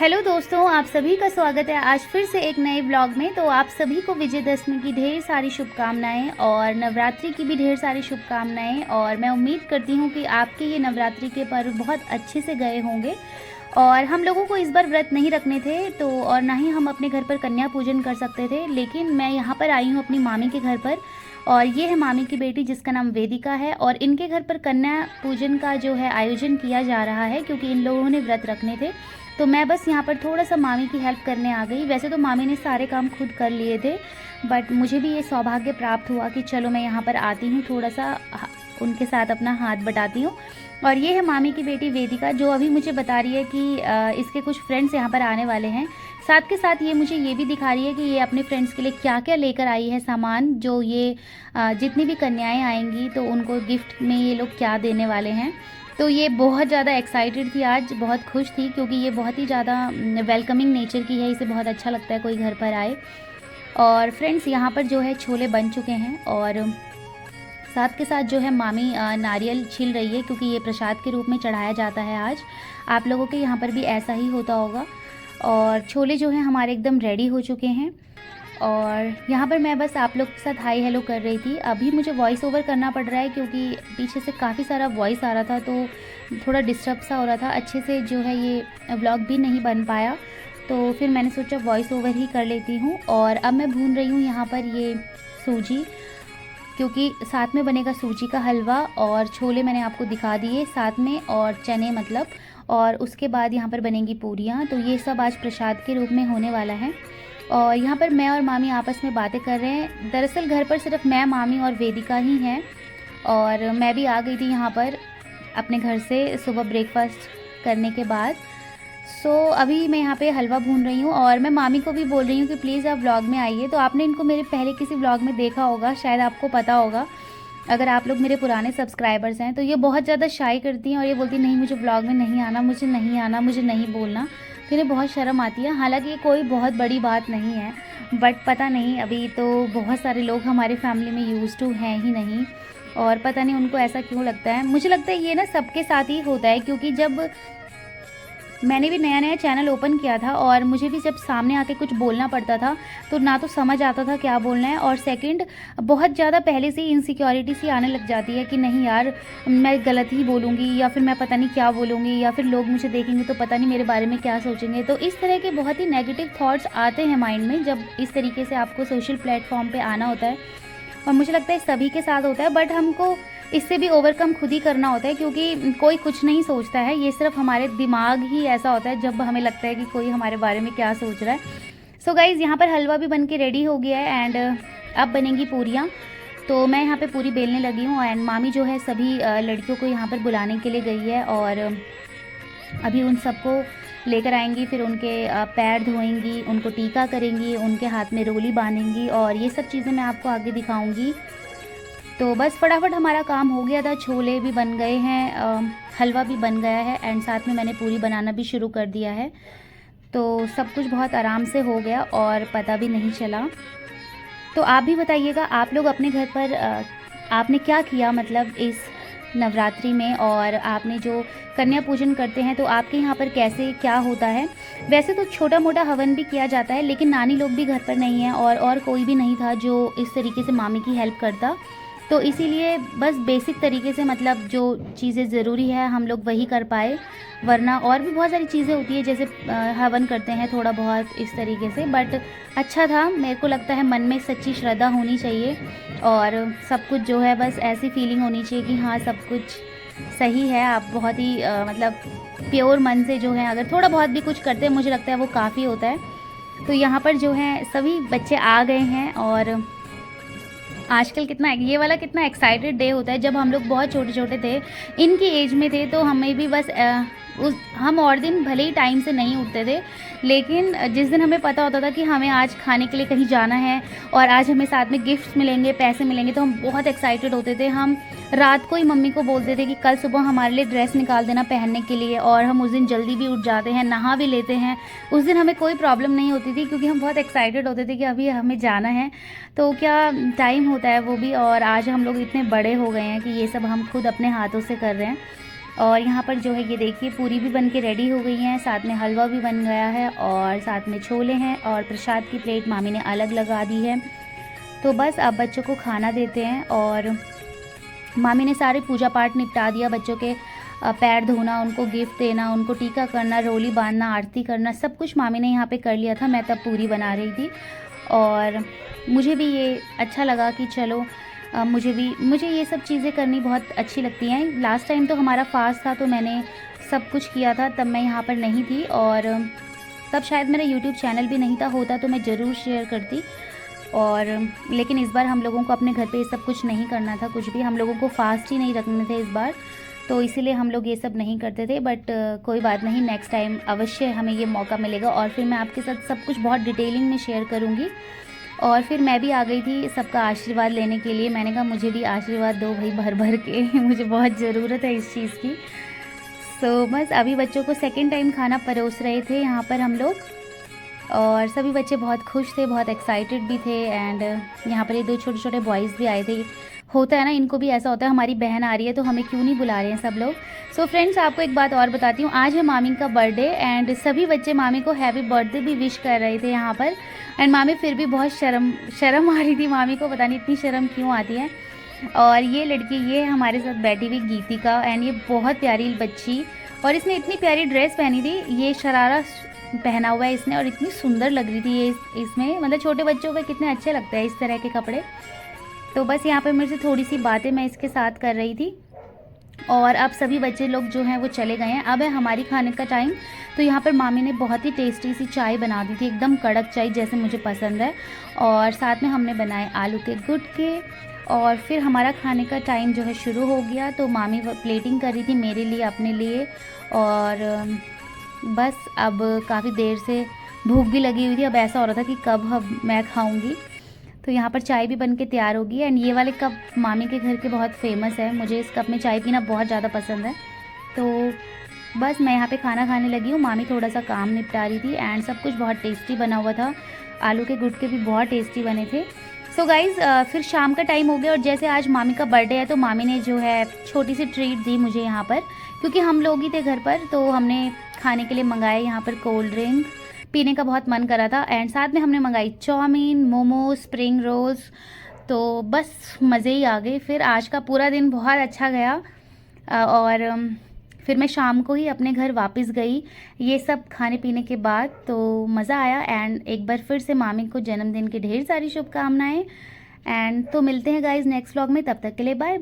Hello दोस्तों, आप सभी का स्वागत है आज फिर से एक नए ब्लॉग में। तो आप सभी को विजयदशमी की ढेर सारी शुभकामनाएं और नवरात्रि की भी ढेर सारी शुभकामनाएं। और मैं उम्मीद करती हूं कि आपके ये नवरात्रि के पर्व बहुत अच्छे से गए होंगे। और हम लोगों को इस बार व्रत नहीं रखने थे तो और ना ही हम अपने घर पर कन्या पूजन कर सकते थे, लेकिन मैं यहाँ पर आई हूँ अपनी मामी के घर पर। और ये है मामी की बेटी जिसका नाम वेदिका है, और इनके घर पर कन्या पूजन का जो है आयोजन किया जा रहा है क्योंकि इन लोगों ने व्रत रखने थे। तो मैं बस यहाँ पर थोड़ा सा मामी की हेल्प करने आ गई। वैसे तो मामी ने सारे काम खुद कर लिए थे, बट मुझे भी ये सौभाग्य प्राप्त हुआ कि चलो मैं यहाँ पर आती हूँ, थोड़ा सा उनके साथ अपना हाथ बटाती हूँ। और ये है मामी की बेटी वेदिका, जो अभी मुझे बता रही है कि इसके कुछ फ्रेंड्स यहाँ पर आने वाले हैं। साथ के साथ ये मुझे ये भी दिखा रही है कि ये अपने फ्रेंड्स के लिए क्या क्या लेकर आई है सामान, जो ये जितनी भी कन्याएं आएंगी तो उनको गिफ्ट में ये लोग क्या देने वाले हैं। तो ये बहुत ज़्यादा एक्साइटेड थी आज, बहुत खुश थी क्योंकि ये बहुत ही ज़्यादा वेलकमिंग नेचर की है, इसे बहुत अच्छा लगता है कोई घर पर आए। और फ्रेंड्स यहाँ पर जो है छोले बन चुके हैं, और साथ के साथ जो है मामी नारियल छील रही है क्योंकि ये प्रसाद के रूप में चढ़ाया जाता है आज। आप लोगों के यहाँ पर भी ऐसा ही होता होगा। और छोले जो हैं हमारे एकदम रेडी हो चुके हैं। और यहाँ पर मैं बस आप लोग के साथ हाई हेलो कर रही थी। अभी मुझे वॉइस ओवर करना पड़ रहा है क्योंकि पीछे से काफ़ी सारा वॉइस आ रहा था, तो थोड़ा डिस्टर्ब सा हो रहा था, अच्छे से जो है ये व्लॉग भी नहीं बन पाया। तो फिर मैंने सोचा वॉइस ओवर ही कर लेती हूँ। और अब मैं भून रही हूँ यहाँ पर ये सूजी, क्योंकि साथ में बनेगा सूजी का हलवा, और छोले मैंने आपको दिखा दिए साथ में, और चने मतलब। और उसके बाद यहाँ पर बनेंगी पूरियाँ। तो ये सब आज प्रसाद के रूप में होने वाला है। और यहाँ पर मैं और मामी आपस में बातें कर रहे हैं। दरअसल घर पर सिर्फ मैं, मामी और वेदिका ही हैं। और मैं भी आ गई थी यहाँ पर अपने घर से सुबह ब्रेकफास्ट करने के बाद। अभी मैं यहाँ पे हलवा भून रही हूँ, और मैं मामी को भी बोल रही हूँ कि प्लीज़ आप व्लॉग में आइए। तो आपने इनको मेरे पहले किसी व्लॉग में देखा होगा, शायद आपको पता होगा अगर आप लोग मेरे पुराने सब्सक्राइबर्स हैं। तो ये बहुत ज़्यादा शाई करती हैं और ये बोलती नहीं मुझे व्लॉग में नहीं आना, मुझे नहीं आना, मुझे नहीं बोलना। तो इन्हें बहुत शर्म आती है। हालांकि ये कोई बहुत बड़ी बात नहीं है, बट पता नहीं, अभी तो बहुत सारे लोग हमारे फैमिली में यूज़ टू हैं ही नहीं, और पता नहीं उनको ऐसा क्यों लगता है। मुझे लगता है ये ना सबके साथ ही होता है, क्योंकि जब मैंने भी नया नया चैनल ओपन किया था और मुझे भी जब सामने आके कुछ बोलना पड़ता था तो ना तो समझ आता था क्या बोलना है, और सेकंड बहुत ज़्यादा पहले से ही इनसिक्योरिटी सी आने लग जाती है कि नहीं यार मैं गलत ही बोलूँगी, या फिर मैं पता नहीं क्या बोलूँगी, या फिर लोग मुझे देखेंगे तो पता नहीं मेरे बारे में क्या सोचेंगे। तो इस तरह के बहुत ही नेगेटिव थॉट्स आते हैं माइंड में जब इस तरीके से आपको सोशल प्लेटफॉर्म पर आना होता है। और मुझे लगता है सभी के साथ होता है, बट हमको इससे भी ओवरकम खुद ही करना होता है, क्योंकि कोई कुछ नहीं सोचता है, ये सिर्फ हमारे दिमाग ही ऐसा होता है जब हमें लगता है कि कोई हमारे बारे में क्या सोच रहा है। सो गाइज़ यहाँ पर हलवा भी बन के रेडी हो गया है, एंड अब बनेंगी पूरियाँ। तो मैं यहाँ पे पूरी बेलने लगी हूँ, एंड मामी जो है सभी लड़कियों को यहाँ पर बुलाने के लिए गई है, और अभी उन सबको लेकर आएंगी, फिर उनके पैर धोएंगी, उनको टीका करेंगी, उनके हाथ में रोली बांधेंगी, और ये सब चीज़ें मैं आपको आगे दिखाऊंगी। तो बस फटाफट हमारा काम हो गया था। छोले भी बन गए हैं, हलवा भी बन गया है, एंड साथ में मैंने पूरी बनाना भी शुरू कर दिया है। तो सब कुछ बहुत आराम से हो गया और पता भी नहीं चला। तो आप भी बताइएगा आप लोग अपने घर पर आपने क्या किया, मतलब इस नवरात्रि में, और आपने जो कन्या पूजन करते हैं तो आपके यहाँ पर कैसे क्या होता है। वैसे तो छोटा मोटा हवन भी किया जाता है, लेकिन नानी लोग भी घर पर नहीं हैं और कोई भी नहीं था जो इस तरीके से मामी की हेल्प करता। तो इसीलिए बस बेसिक तरीके से, मतलब जो चीज़ें ज़रूरी है हम लोग वही कर पाए, वरना और भी बहुत सारी चीज़ें होती है जैसे हवन करते हैं थोड़ा बहुत इस तरीके से। बट अच्छा था, मेरे को लगता है मन में सच्ची श्रद्धा होनी चाहिए, और सब कुछ जो है बस ऐसी फीलिंग होनी चाहिए कि हाँ सब कुछ सही है। आप बहुत ही मतलब प्योर मन से जो है अगर थोड़ा बहुत भी कुछ करते हैं, मुझे लगता है वो काफ़ी होता है। तो यहाँ पर जो है सभी बच्चे आ गए हैं, और आजकल ये वाला कितना एक्साइटेड डे होता है। जब हम लोग बहुत छोटे छोटे थे, इनकी एज में थे, तो हमें भी बस हम और दिन भले ही टाइम से नहीं उठते थे, लेकिन जिस दिन हमें पता होता था कि हमें आज खाने के लिए कहीं जाना है और आज हमें साथ में गिफ्ट्स मिलेंगे, पैसे मिलेंगे, तो हम बहुत एक्साइटेड होते थे। हम रात को ही मम्मी को बोलते थे कि कल सुबह हमारे लिए ड्रेस निकाल देना पहनने के लिए, और हम उस दिन जल्दी भी उठ जाते हैं, नहा भी लेते हैं। उस दिन हमें कोई प्रॉब्लम नहीं होती थी क्योंकि हम बहुत एक्साइटेड होते थे कि अभी हमें जाना है। तो क्या टाइम होता है वो भी, और आज हम लोग इतने बड़े हो गए हैं कि ये सब हम खुद अपने हाथों से कर रहे हैं। और यहाँ पर जो है ये देखिए पूरी भी बन के रेडी हो गई हैं, साथ में हलवा भी बन गया है और साथ में छोले हैं और प्रसाद की प्लेट मामी ने अलग लगा दी है। तो बस अब बच्चों को खाना देते हैं और मामी ने सारे पूजा पाठ निपटा दिया। बच्चों के पैर धोना, उनको गिफ्ट देना, उनको टीका करना, रोली बांधना, आरती करना, सब कुछ मामी ने यहाँ पे कर लिया था। मैं तब पूरी बना रही थी और मुझे भी ये अच्छा लगा कि चलो मुझे ये सब चीज़ें करनी बहुत अच्छी लगती हैं। लास्ट टाइम तो हमारा फास्ट था तो मैंने सब कुछ किया था, तब मैं यहाँ पर नहीं थी और तब शायद मेरा यूट्यूब चैनल भी नहीं था, होता तो मैं ज़रूर शेयर करती। और लेकिन इस बार हम लोगों को अपने घर पे ये सब कुछ नहीं करना था, कुछ भी हम लोगों को फास्ट ही नहीं रखने थे इस बार, तो इसीलिए हम लोग ये सब नहीं करते थे। बट कोई बात नहीं, नेक्स्ट टाइम अवश्य हमें ये मौका मिलेगा और फिर मैं आपके साथ सब कुछ बहुत डिटेलिंग में शेयर करूँगी। और फिर मैं भी आ गई थी सबका आशीर्वाद लेने के लिए। मैंने कहा मुझे भी आशीर्वाद दो भाई भर भर के मुझे बहुत ज़रूरत है इस चीज़ की। सो बस अभी बच्चों को सेकंड टाइम खाना परोस रहे थे यहाँ पर हम लोग और सभी बच्चे बहुत खुश थे, बहुत एक्साइटेड भी थे। एंड यहाँ पर ये 2 छोटे छोटे बॉयज़ भी आए थे। होता है ना, इनको भी ऐसा होता है हमारी बहन आ रही है तो हमें क्यों नहीं बुला रहे हैं सब लोग। सो फ्रेंड्स, आपको एक बात और बताती हूँ, आज है मामी का बर्थडे एंड सभी बच्चे मामी को हैप्पी बर्थडे भी विश कर रहे थे यहाँ पर। एंड मामी फिर भी बहुत शर्म आ रही थी मामी को, पता नहीं इतनी शर्म क्यों आती है। और ये लड़की ये हमारे साथ बैठी हुई गीतिका, एंड ये बहुत प्यारी बच्ची और इसने इतनी प्यारी ड्रेस पहनी थी, ये शरारा पहना हुआ है इसने और इतनी सुंदर लग रही थी ये इसमें, मतलब छोटे बच्चों पे कितने अच्छे लगते हैं इस तरह के कपड़े। तो बस यहाँ पे मेरे से थोड़ी सी बातें मैं इसके साथ कर रही थी और अब सभी बच्चे लोग जो हैं वो चले गए हैं। अब है हमारी खाने का टाइम। तो यहाँ पर मामी ने बहुत ही टेस्टी सी चाय बना दी थी, एकदम कड़क चाय जैसे मुझे पसंद है, और साथ में हमने बनाए आलू के गुटके। और फिर हमारा खाने का टाइम जो है शुरू हो गया। तो मामी प्लेटिंग कर रही थी मेरे लिए, अपने लिए, और बस अब काफ़ी देर से भूख भी लगी हुई थी। अब ऐसा हो रहा था कि कब अब मैं खाऊंगी। तो यहाँ पर चाय भी बन के तैयार होगी एंड ये वाले कप मामी के घर के बहुत फेमस है, मुझे इस कप में चाय पीना बहुत ज़्यादा पसंद है। तो बस मैं यहाँ पे खाना खाने लगी हूँ, मामी थोड़ा सा काम निपटा रही थी एंड सब कुछ बहुत टेस्टी बना हुआ था। आलू के गुटके भी बहुत टेस्टी बने थे। सो गाइज़, फिर शाम का टाइम हो गया और जैसे आज मामी का बर्थडे है तो मामी ने जो है छोटी सी ट्रीट दी मुझे यहाँ पर, क्योंकि हम लोग ही थे घर पर। तो हमने खाने के लिए मंगाए यहाँ पर कोल्ड ड्रिंक, पीने का बहुत मन करा था, एंड साथ में हमने मंगाई चाउमीन, मोमोज, स्प्रिंग रोल्स। तो बस मज़े ही आ गए। फिर आज का पूरा दिन बहुत अच्छा गया और फिर मैं शाम को ही अपने घर वापस गई ये सब खाने पीने के बाद। तो मज़ा आया एंड एक बार फिर से मामी को जन्मदिन की ढेर सारी शुभकामनाएं। एंड तो मिलते हैं गाइज नेक्स्ट व्लॉग में, तब तक के लिए बाय।